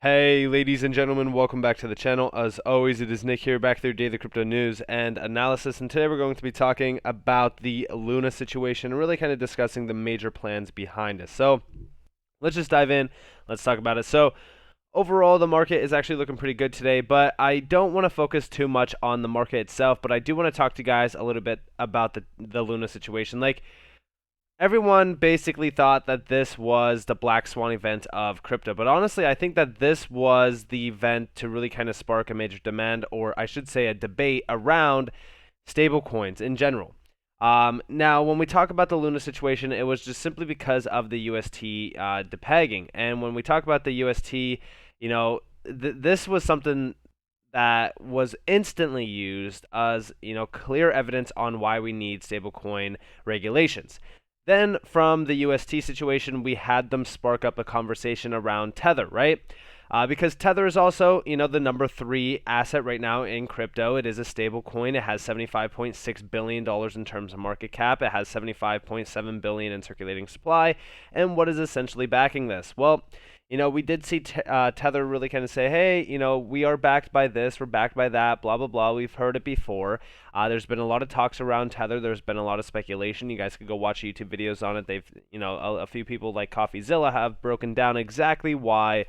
Hey ladies and gentlemen, welcome back to the channel. As always, it is Nick here, back with your daily crypto news and analysis, and today we're going to be talking about the Luna situation and really kind of discussing the major plans behind it. So let's just dive in, let's talk about it. So overall, the market is actually looking pretty good today, but I don't want to focus too much on the market itself, but I do want to talk to you guys a little bit about the Luna situation. Everyone basically thought that this was the black swan event of crypto, but honestly, I think that this was the event to really kind of spark a major demand, or I should say a debate around stablecoins in general. Now, when we talk about the Luna situation, it was just simply because of the UST depegging. And when we talk about the UST, this was something that was instantly used as, clear evidence on why we need stablecoin regulations. Then from the UST situation, we had them spark up a conversation around Tether, right? Because Tether is also, the number 3 asset right now in crypto. It is a stable coin. It has $75.6 billion in terms of market cap. It has $75.7 billion in circulating supply. And what is essentially backing this? Well, we did see Tether really kind of say, hey, we are backed by this, we're backed by that, blah, blah, blah. We've heard it before. There's been a lot of talks around Tether. There's been a lot of speculation. You guys could go watch YouTube videos on it. They've, a few people like CoffeeZilla have broken down exactly why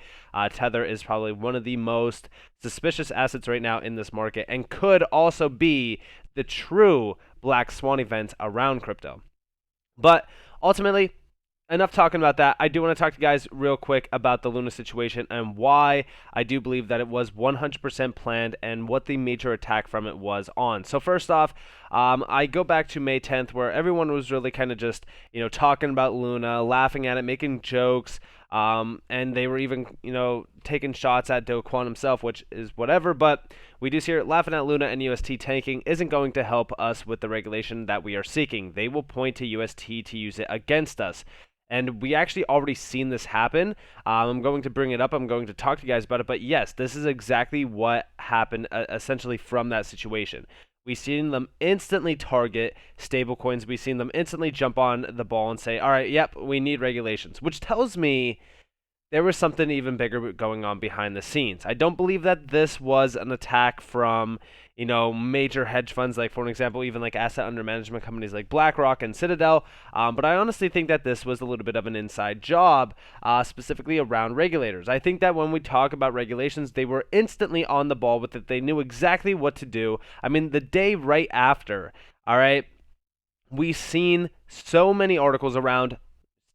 Tether is probably one of the most suspicious assets right now in this market and could also be the true black swan event around crypto. But ultimately, enough talking about that. I do want to talk to you guys real quick about the Luna situation and why I do believe that it was 100% planned and what the major attack from it was on. So first off, I go back to May 10th where everyone was really kind of just, talking about Luna, laughing at it, making jokes, and they were even, taking shots at Do Kwon himself, which is whatever, but we do see here laughing at Luna and UST tanking isn't going to help us with the regulation that we are seeking. They will point to UST to use it against us. And we actually already seen this happen. I'm going to bring it up. I'm going to talk to you guys about it. But yes, this is exactly what happened essentially from that situation. We've seen them instantly target stablecoins. We've seen them instantly jump on the ball and say, all right, yep, we need regulations, which tells me there was something even bigger going on behind the scenes. I don't believe that this was an attack from, major hedge funds, like for an example, even like asset under management companies like BlackRock and Citadel. But I honestly think that this was a little bit of an inside job, specifically around regulators. I think that when we talk about regulations, they were instantly on the ball with it. They knew exactly what to do. I mean, the day right after, all right, we've seen so many articles around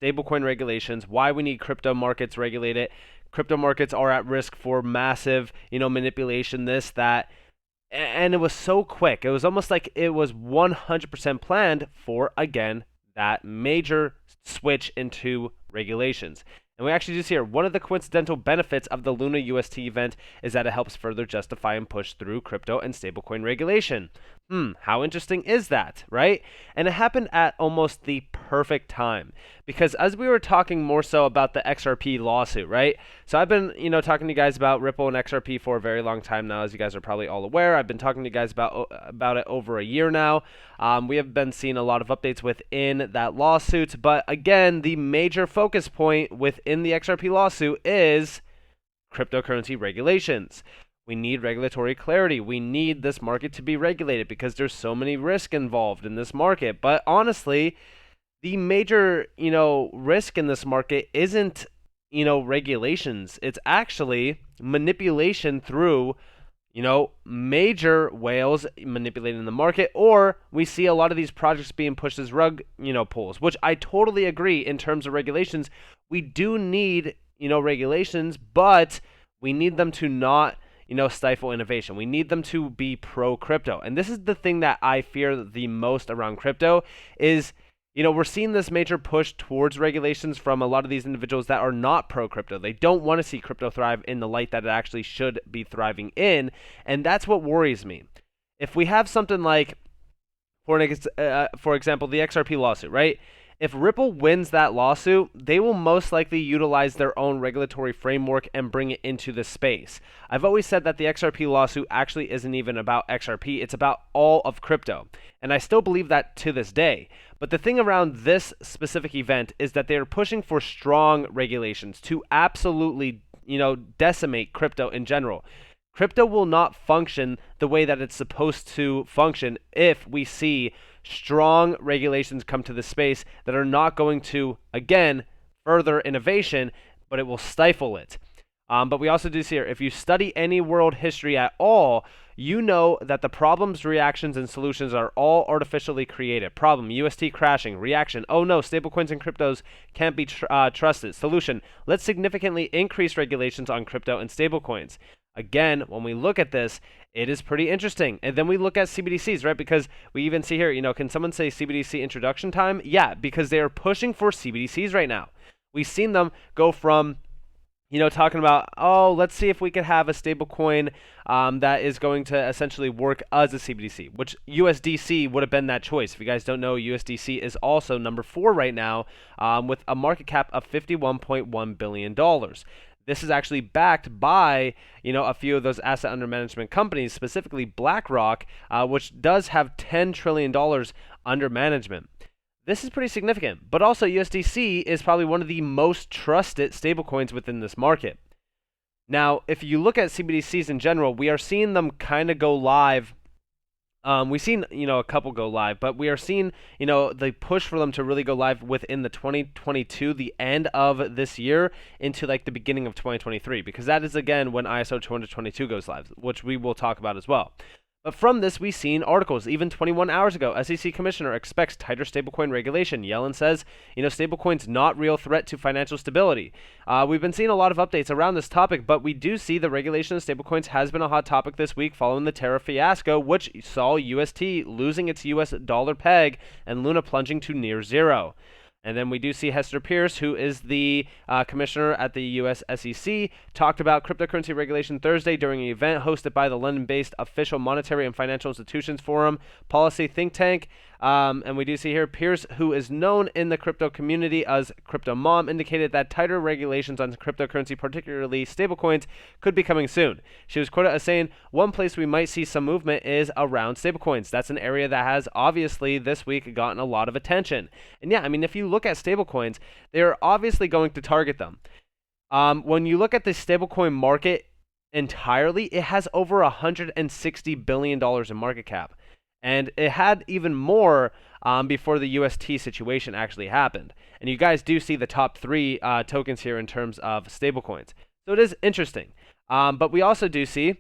stablecoin regulations, why we need crypto markets regulated. Crypto markets are at risk for massive, manipulation, this, that. And it was so quick. It was almost like it was 100% planned for, again, that major switch into regulations. And we actually just hear one of the coincidental benefits of the Luna UST event is that it helps further justify and push through crypto and stablecoin regulation. How interesting is that, right? And it happened at almost the perfect time because as we were talking more so about the XRP lawsuit, right? So I've been, talking to you guys about Ripple and XRP for a very long time now, as you guys are probably all aware. I've been talking to you guys about it over a year now. We have been seeing a lot of updates within that lawsuit, but again, the major focus point within the XRP lawsuit is cryptocurrency regulations. We need regulatory clarity. We need this market to be regulated because there's so many risks involved in this market. But honestly, the major, risk in this market isn't, regulations. It's actually manipulation through, major whales manipulating the market, or we see a lot of these projects being pushed as rug, pulls, which I totally agree in terms of regulations. We do need, regulations, but we need them to not stifle innovation. We need them to be pro-crypto. And this is the thing that I fear the most around crypto is, we're seeing this major push towards regulations from a lot of these individuals that are not pro-crypto. They don't want to see crypto thrive in the light that it actually should be thriving in. And that's what worries me. If we have something like, for example, the XRP lawsuit, right? If Ripple wins that lawsuit, they will most likely utilize their own regulatory framework and bring it into the space. I've always said that the XRP lawsuit actually isn't even about XRP, it's about all of crypto. And I still believe that to this day. But the thing around this specific event is that they're pushing for strong regulations to absolutely decimate crypto in general. Crypto will not function the way that it's supposed to function if we see strong regulations come to the space that are not going to, again, further innovation, but it will stifle it. But we also do see here, if you study any world history at all, you know that the problems, reactions, and solutions are all artificially created. Problem, UST crashing. Reaction, oh no, stablecoins and cryptos can't be trusted. Solution, let's significantly increase regulations on crypto and stablecoins. Again, when we look at this, it is pretty interesting. And then we look at CBDCs, right? Because we even see here, can someone say CBDC introduction time? Yeah, because they are pushing for CBDCs right now. We've seen them go from talking about, oh, let's see if we could have a stablecoin that is going to essentially work as a CBDC, which USDC would have been that choice. If you guys don't know, USDC is also number 4 right now with a market cap of $51.1 billion. This is actually backed by, a few of those asset under management companies, specifically BlackRock, which does have $10 trillion under management. This is pretty significant, but also USDC is probably one of the most trusted stablecoins within this market. Now, if you look at CBDCs in general, we are seeing them kind of go live. We've seen, a couple go live, but we are seeing, the push for them to really go live within the 2022, the end of this year, into like the beginning of 2023, because that is, again, when ISO 222 goes live, which we will talk about as well. But from this, we've seen articles, even 21 hours ago, SEC Commissioner expects tighter stablecoin regulation. Yellen says, stablecoins not real threat to financial stability. We've been seeing a lot of updates around this topic, but we do see the regulation of stablecoins has been a hot topic this week following the Terra fiasco, which saw UST losing its US dollar peg and Luna plunging to near zero. And then we do see Hester Peirce, who is the commissioner at the US SEC, talked about cryptocurrency regulation Thursday during an event hosted by the London-based Official Monetary and Financial Institutions Forum policy think tank. And we do see here Peirce, who is known in the crypto community as Crypto Mom, indicated that tighter regulations on cryptocurrency, particularly stablecoins, could be coming soon. She was quoted as saying, one place we might see some movement is around stablecoins. That's an area that has obviously this week gotten a lot of attention. And yeah, if you look at stablecoins, they're obviously going to target them. When you look at the stablecoin market entirely, it has over $160 billion in market cap. And it had even more before the UST situation actually happened. And you guys do see the top 3 tokens here in terms of stablecoins. So it is interesting. But we also do see,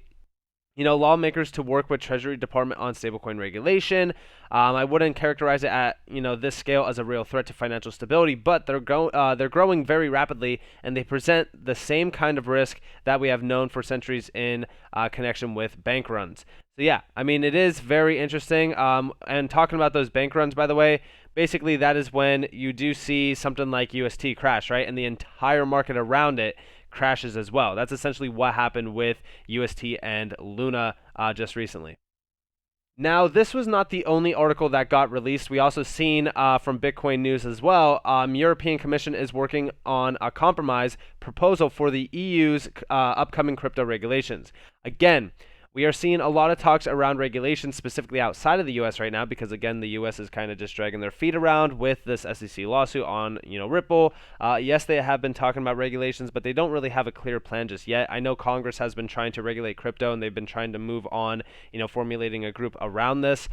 lawmakers to work with Treasury Department on stablecoin regulation. I wouldn't characterize it at, this scale as a real threat to financial stability, but they're growing very rapidly, and they present the same kind of risk that we have known for centuries in connection with bank runs. So yeah, it is very interesting. And talking about those bank runs, by the way, basically that is when you do see something like UST crash, right? And the entire market around it crashes as well. That's essentially what happened with UST and Luna just recently. Now, this was not the only article that got released. We also seen from Bitcoin News as well, European Commission is working on a compromise proposal for the EU's upcoming crypto regulations. Again, we are seeing a lot of talks around regulations specifically outside of the U.S. right now because, again, the U.S. is kind of just dragging their feet around with this SEC lawsuit on, Ripple. Yes, they have been talking about regulations, but they don't really have a clear plan just yet. I know Congress has been trying to regulate crypto, and they've been trying to move on, formulating a group around this.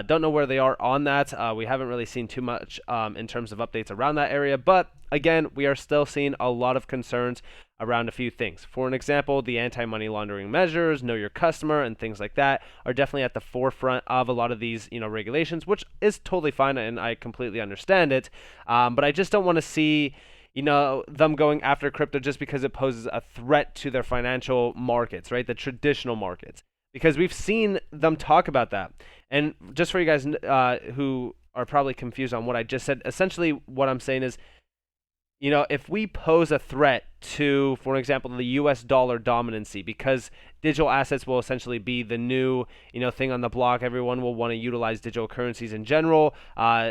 Don't know where they are on that. We haven't really seen too much in terms of updates around that area, but again, we are still seeing a lot of concerns around a few things. For an example, the anti-money laundering measures, know your customer, and things like that are definitely at the forefront of a lot of these, regulations, which is totally fine, and I completely understand it. But I just don't want to see, them going after crypto just because it poses a threat to their financial markets, right? The traditional markets, because we've seen them talk about that. And just for you guys who are probably confused on what I just said, essentially what I'm saying is, if we pose a threat to, for example, the US dollar dominancy, because digital assets will essentially be the new, thing on the block, everyone will want to utilize digital currencies in general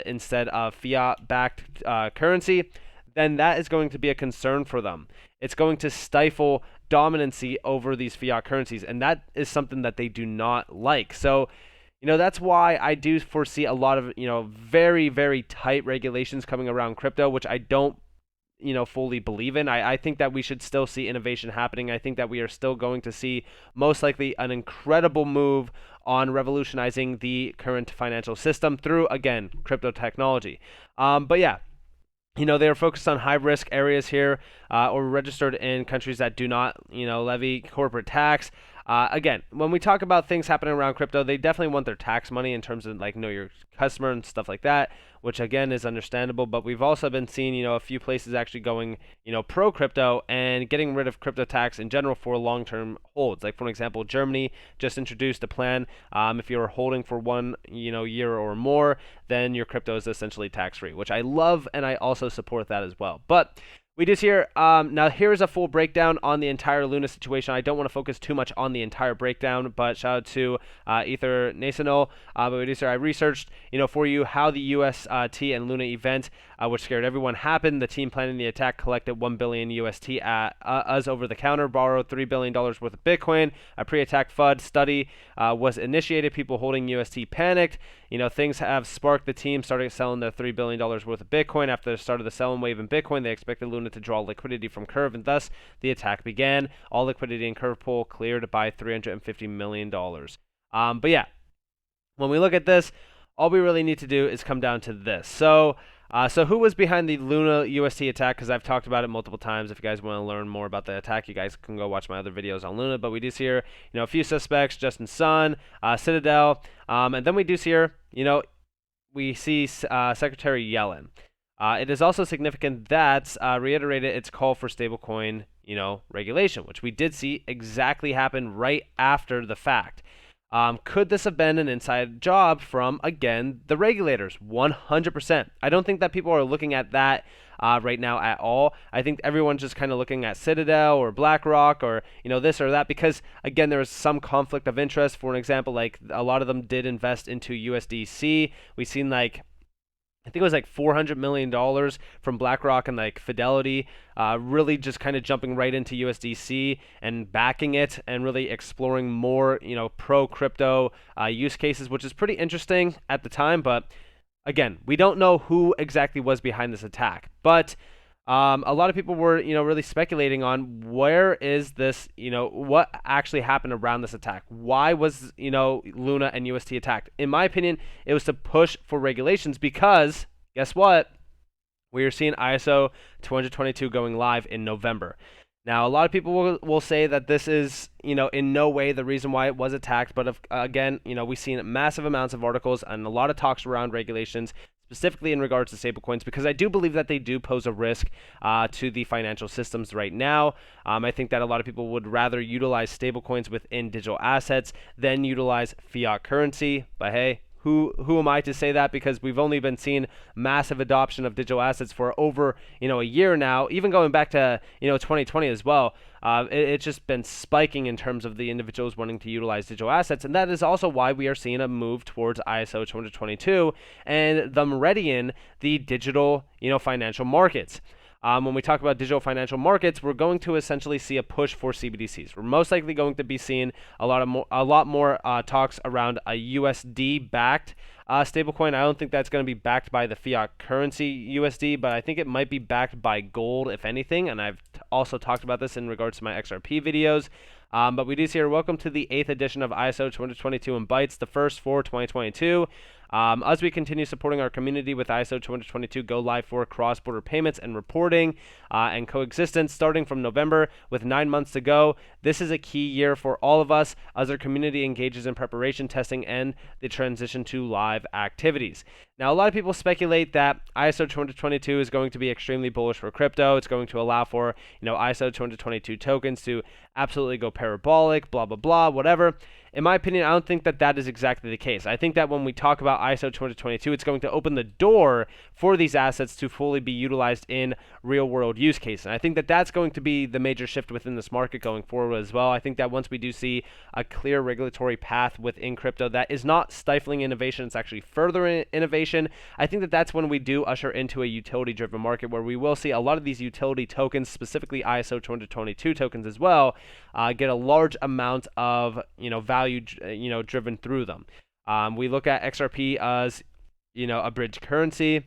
instead of fiat-backed currency, then that is going to be a concern for them. It's going to stifle dominancy over these fiat currencies, and that is something that they do not like. So, that's why I do foresee a lot of, very, very tight regulations coming around crypto, which I don't fully believe in. I think that we should still see innovation happening. I think that we are still going to see most likely an incredible move on revolutionizing the current financial system through, again, crypto technology. But yeah, they are focused on high risk areas here, or registered in countries that do not, levy corporate tax. Again, when we talk about things happening around crypto, they definitely want their tax money in terms of like know your customer and stuff like that, which again is understandable. But we've also been seeing, a few places actually going, pro crypto and getting rid of crypto tax in general for long term holds. Like for example, Germany just introduced a plan. If you're holding for one, year or more, then your crypto is essentially tax free, which I love, and I also support that as well. But we do here. Now here's a full breakdown on the entire Luna situation. I don't want to focus too much on the entire breakdown, but shout out to Ether Nacional. But we do here. I researched, for you how the UST and Luna event, which scared everyone, happened. The team planning the attack collected 1 billion UST at us over the counter, borrowed $3 billion worth of Bitcoin. A pre-attack FUD study was initiated. People holding UST panicked. Things have sparked. The team started selling their $3 billion worth of Bitcoin. After the start of the selling wave in Bitcoin, they expected Luna to draw liquidity from Curve, and thus the attack began. All liquidity in Curve pool cleared by $350 million. But yeah, when we look at this, all we really need to do is come down to this. So who was behind the Luna UST attack? Because I've talked about it multiple times. If you guys want to learn more about the attack, you guys can go watch my other videos on Luna. But we do see here, a few suspects: Justin Sun, Citadel, and then we do see here, we see Secretary Yellen. It is also significant that reiterated its call for stablecoin, regulation, which we did see exactly happen right after the fact. Could this have been an inside job from, again, the regulators? 100%. I don't think that people are looking at that right now at all. I think everyone's just kind of looking at Citadel or BlackRock or, this or that, because, again, there is some conflict of interest. For an example, like a lot of them did invest into USDC. We've seen I think it was like $400 million from BlackRock and like Fidelity, really just kind of jumping right into USDC and backing it and really exploring more, pro crypto use cases, which is pretty interesting at the time. But again, we don't know who exactly was behind this attack. But a lot of people were, really speculating on where is this, what actually happened around this attack. Why was, Luna and UST attacked? In my opinion, it was to push for regulations because, guess what? We are seeing ISO 222 going live in November. Now, a lot of people will say that this is, in no way the reason why it was attacked. But again, we've seen massive amounts of articles and a lot of talks around regulations, specifically in regards to stablecoins, because I do believe that they do pose a risk to the financial systems right now. I think that a lot of people would rather utilize stablecoins within digital assets than utilize fiat currency. But hey, who am I to say that? Because we've only been seeing massive adoption of digital assets for over a year now, even going back to 2020 as well. It's just been spiking in terms of the individuals wanting to utilize digital assets, and that is also why we are seeing a move towards ISO 222 and them readying the digital financial markets. When we talk about digital financial markets, we're going to essentially see a push for CBDCs. We're most likely going to be seeing a lot more talks around a USD-backed stablecoin. I don't think that's going to be backed by the fiat currency USD, but I think it might be backed by gold, if anything. And I've also talked about this in regards to my XRP videos. But we do see here, welcome to the 8th edition of ISO 222 in Bytes, the first for 2022. As we continue supporting our community with ISO 222 go live for cross-border payments and reporting and coexistence starting from November with 9 months to go. This is a key year for all of us as our community engages in preparation, testing, and the transition to live activities. Now, a lot of people speculate that ISO 222 is going to be extremely bullish for crypto. It's going to allow for, ISO 222 tokens to absolutely go parabolic, blah, blah, blah, whatever. In my opinion, I don't think that that is exactly the case. I think that when we talk about ISO 222, it's going to open the door for these assets to fully be utilized in real-world use cases. And I think that that's going to be the major shift within this market going forward as well. I think that once we do see a clear regulatory path within crypto that is not stifling innovation, it's actually furthering innovation, I think that that's when we do usher into a utility-driven market where we will see a lot of these utility tokens, specifically ISO 222 tokens as well, get a large amount of value driven through them. We look at XRP as a bridge currency.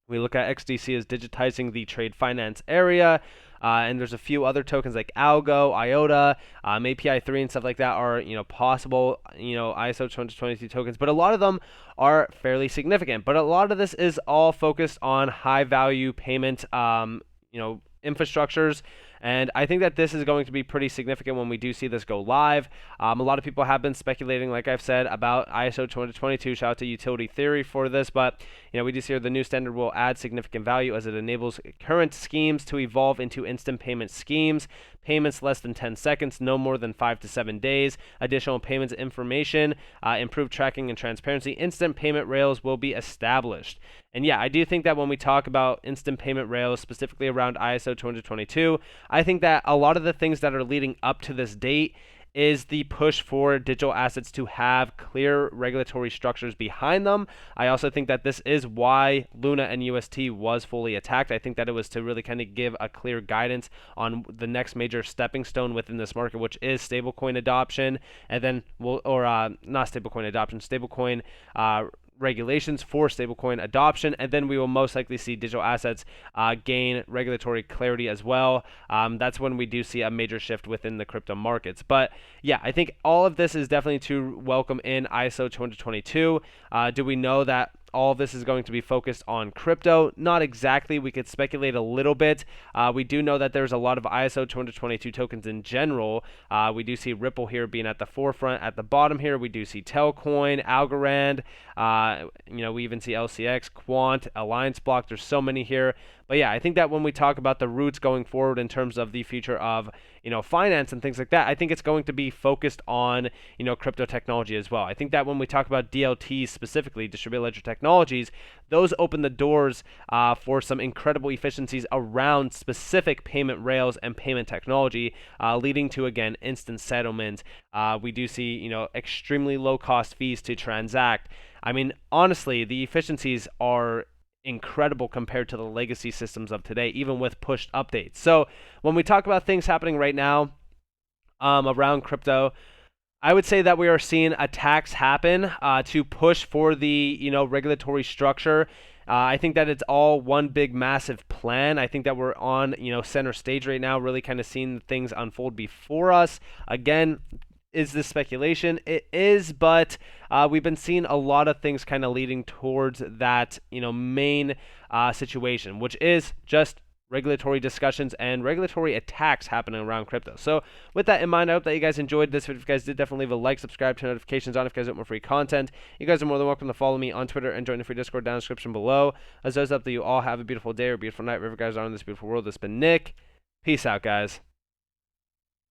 We look at XDC as digitizing the trade finance area. And there's a few other tokens like Algo, IOTA, API3 and stuff like that are possible ISO 2022 tokens, but a lot of them are fairly significant. But a lot of this is all focused on high value payment infrastructures. And I think that this is going to be pretty significant when we do see this go live. A lot of people have been speculating, like I've said, about ISO 2022. Shout out to Utility Theory for this. But we do see here the new standard will add significant value as it enables current schemes to evolve into instant payment schemes. Payments less than 10 seconds, no more than 5 to 7 days. Additional payments information, improved tracking and transparency. Instant payment rails will be established. And yeah, I do think that when we talk about instant payment rails, specifically around ISO 2022, I think that a lot of the things that are leading up to this date is the push for digital assets to have clear regulatory structures behind them. I also think that this is why Luna and UST was fully attacked. I think that it was to really kind of give a clear guidance on the next major stepping stone within this market, which is stablecoin adoption, and then not stablecoin adoption, stablecoin regulations for stablecoin adoption, and then we will most likely see digital assets gain regulatory clarity as well. That's when we do see a major shift within the crypto markets. But yeah, I think all of this is definitely to welcome in ISO 2022. Do we know that all of this is going to be focused on crypto? Not exactly. We could speculate a little bit. We do know that there's a lot of ISO 2022 tokens in general. We do see Ripple here being at the forefront. At the bottom here, we do see Telcoin, Algorand. We even see LCX, Quant, Alliance Block. There's so many here. But yeah, I think that when we talk about the roots going forward in terms of the future of finance and things like that, I think it's going to be focused on crypto technology as well. I think that when we talk about DLTs specifically, distributed ledger technologies, those open the doors for some incredible efficiencies around specific payment rails and payment technology, leading to again instant settlement. We do see extremely low cost fees to transact. I mean, honestly, the efficiencies are incredible compared to the legacy systems of today, even with pushed updates. So when we talk about things happening right now around crypto, I would say that we are seeing attacks happen to push for the regulatory structure. I think that it's all one big massive plan. I think that we're on center stage right now, really kind of seeing things unfold before us. Again, is this speculation? It is, but we've been seeing a lot of things kind of leading towards that main situation, which is just regulatory discussions and regulatory attacks happening around crypto. So with that in mind, I hope that you guys enjoyed this video. If you guys did, definitely leave a like, subscribe, turn notifications on if you guys want more free content. You guys are more than welcome to follow me on Twitter and join the free Discord down in the description below. As always, up that you all have a beautiful day or beautiful night wherever you guys are in this beautiful world. This has been Nick. Peace out, guys.